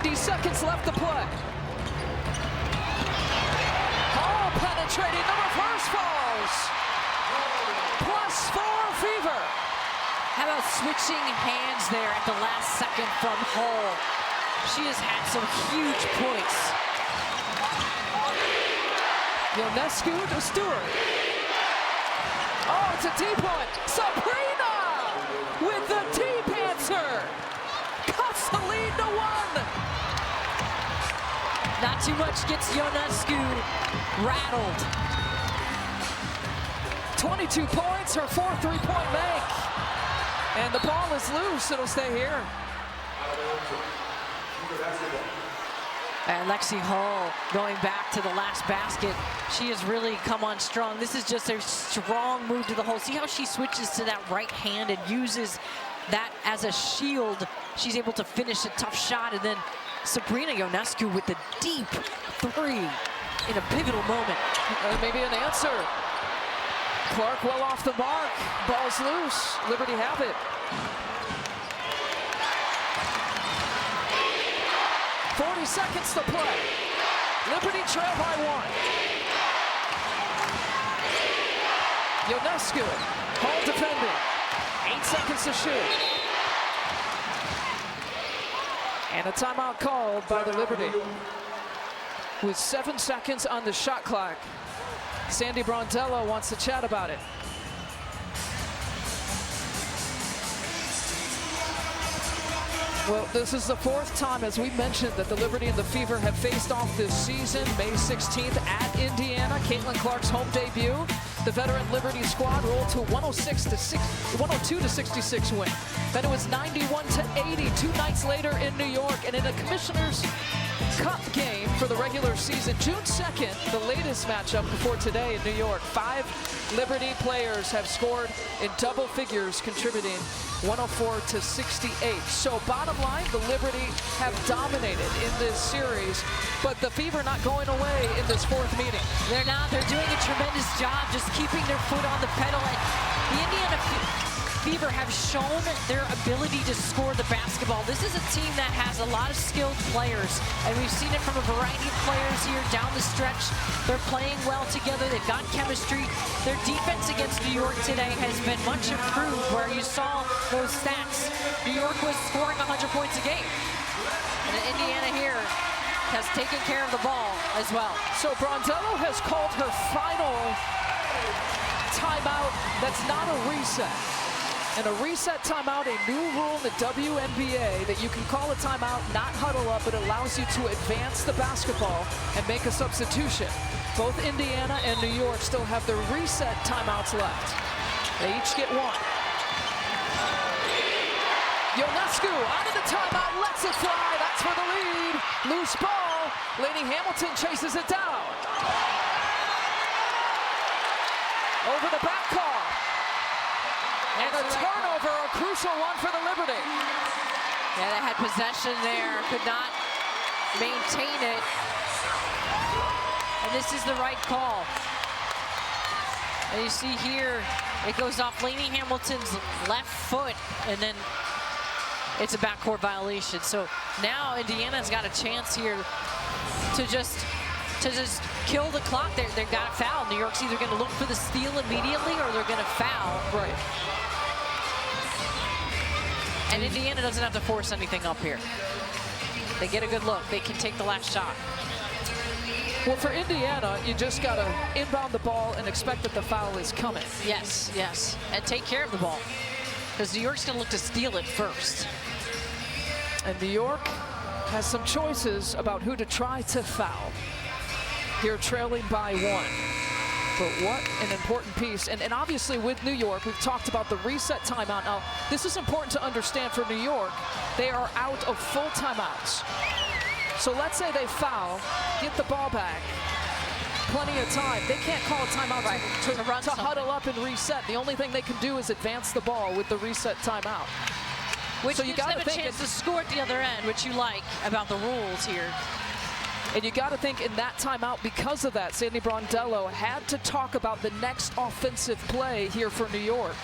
90 seconds left to play. Hall penetrating, the reverse falls. +4 Fever. How about switching hands there at the last second from Hall? She has had some huge points. Ionescu to Stewart. Oh, it's a T-point. Sabrina with the T-Panther. Cuts the lead to 1. Not too much gets Ionescu rattled. 22 points, her 4th three-point make. And the ball is loose, it'll stay here. And Lexi Hall going back to the last basket. She has really come on strong. This is just a strong move to the hole. See how she switches to that right hand and uses that as a shield. She's able to finish a tough shot. And then Sabrina Ionescu with the deep 3 in a pivotal moment. Maybe an answer. Clark well off the mark. Ball's loose. Liberty have it. 40 seconds to play. Liberty trail by 1. Ionescu, Hall defending. 8 seconds to shoot. And a timeout called by the Liberty. With 7 seconds on the shot clock. Sandy Brondello wants to chat about it. Well, this is the 4th time, as we mentioned, that the Liberty and the Fever have faced off this season. May 16th at Indiana, Caitlin Clark's home debut. The veteran Liberty squad rolled to a 102-66 win. Then it was 91-80 2 nights later in New York, and in a Commissioner's Cup game for the regular season. June 2nd, the latest matchup before today in New York. 5 Liberty players have scored in double figures, contributing 104-68. So bottom line, the Liberty have dominated in this series, but the Fever not going away in this 4th meeting. They're not. They're doing a tremendous job just keeping their foot on the pedal. And the Indiana Fever have shown their ability to score the basketball. This is a team that has a lot of skilled players, and we've seen it from a variety of players here down the stretch. They're playing well together. They've got chemistry. Their defense against New York today has been much improved, where you saw those stats. New York was scoring 100 points a game. And Indiana here has taken care of the ball as well. So Brondello has called her final timeout that's not a reset. And a reset timeout, a new rule in the WNBA that you can call a timeout, not huddle up, but allows you to advance the basketball and make a substitution. Both Indiana and New York still have their reset timeouts left. They each get 1. Ionescu out of the timeout, lets it fly, that's for the lead. Loose ball, Lady Hamilton chases it down. Over the back call. And a turnover, a crucial one for the Liberty. Yeah, they had possession there, could not maintain it. And this is the right call. And you see here, it goes off Lainey Hamilton's left foot, and then it's a backcourt violation. So now Indiana's got a chance here to just kill the clock. They've got a foul. New York's either going to look for the steal immediately or they're going to foul. Right. And Indiana doesn't have to force anything up here. They get a good look. They can take the last shot. Well, for Indiana, you just got to inbound the ball and expect that the foul is coming. Yes, yes. And take care of the ball, because New York's going to look to steal it first. And New York has some choices about who to try to foul. Here trailing by 1. But what an important piece. And obviously with New York, we've talked about the reset timeout. Now, this is important to understand for New York. They are out of full timeouts. So let's say they foul, get the ball back, plenty of time. They can't call a timeout to huddle up and reset. The only thing they can do is advance the ball with the reset timeout. Which gives them a chance to score at the other end, which you like about the rules here. And you got to think in that timeout, because of that, Sandy Brondello had to talk about the next offensive play here for New York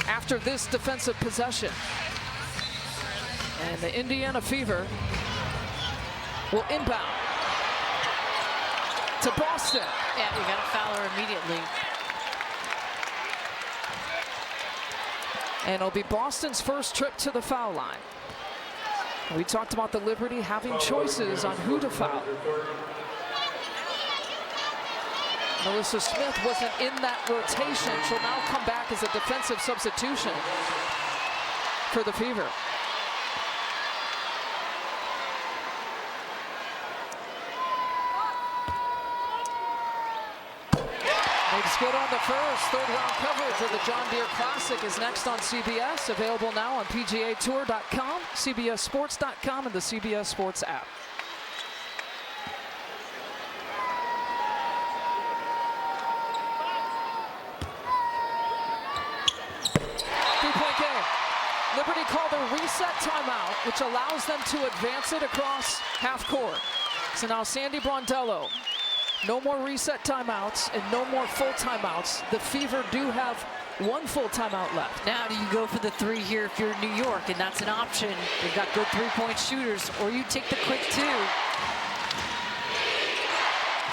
after this defensive possession. And the Indiana Fever will inbound to Boston. Yeah, you got to foul her immediately. And it'll be Boston's first trip to the foul line. We talked about the Liberty having choices on who to foul. Melissa Smith wasn't in that rotation. She'll now come back as a defensive substitution for the Fever. Makes good on the first. Third round coverage of the John Deere Classic is next on CBS. Available now on PGAtour.com, CBSSports.com, and the CBS Sports app. Three-point game. Liberty called a reset timeout, which allows them to advance it across half court. So now Sandy Brondello. No more reset timeouts and no more full timeouts. The Fever do have one full timeout left. Now do you go for the three here if you're New York, and that's an option. They've got good three-point shooters, or you take the quick two.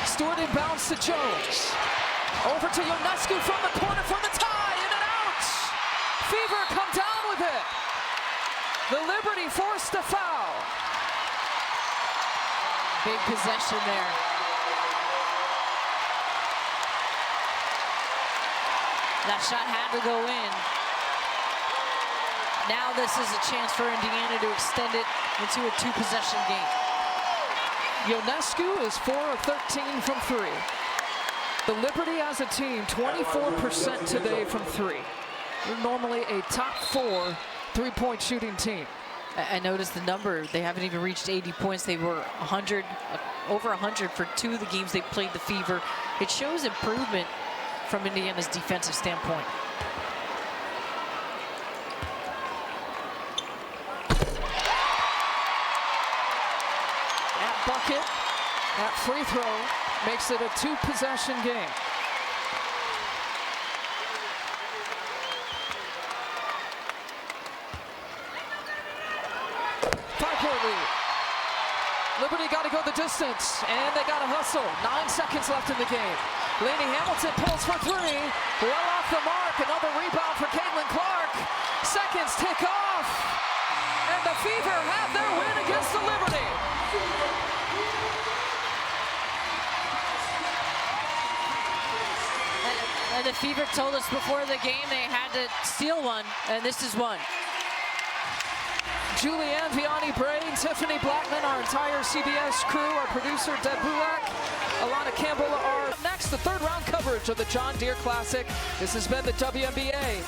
Stewart inbounds to Jones. Over to Ionescu from the corner for the tie, in and out. Fever come down with it. The Liberty forced a foul. Big possession there. That shot had to go in. Now this is a chance for Indiana to extend it into a two-possession game. Ionescu is 4 of 13 from three. The Liberty as a team, 24% today from three. They're normally a top 4 three-point shooting team. I noticed the number. They haven't even reached 80 points. They were 100, over 100 for 2 of the games they played the Fever. It shows improvement from Indiana's defensive standpoint. That bucket, that free throw makes it a two-possession game. Five-point lead. Liberty got to go the distance, and they got to hustle. 9 seconds left in the game. Lainey Hamilton pulls for three. Well off the mark. Another rebound for Caitlin Clark. Seconds tick off. And the Fever have their win against the Liberty. And the Fever told us before the game they had to steal one, and this is one. Julianne Vianney-Brain, Tiffany Blackman, our entire CBS crew, our producer Deb Bulak, Alana Campbell are next. The third round coverage of the John Deere Classic. This has been the WNBA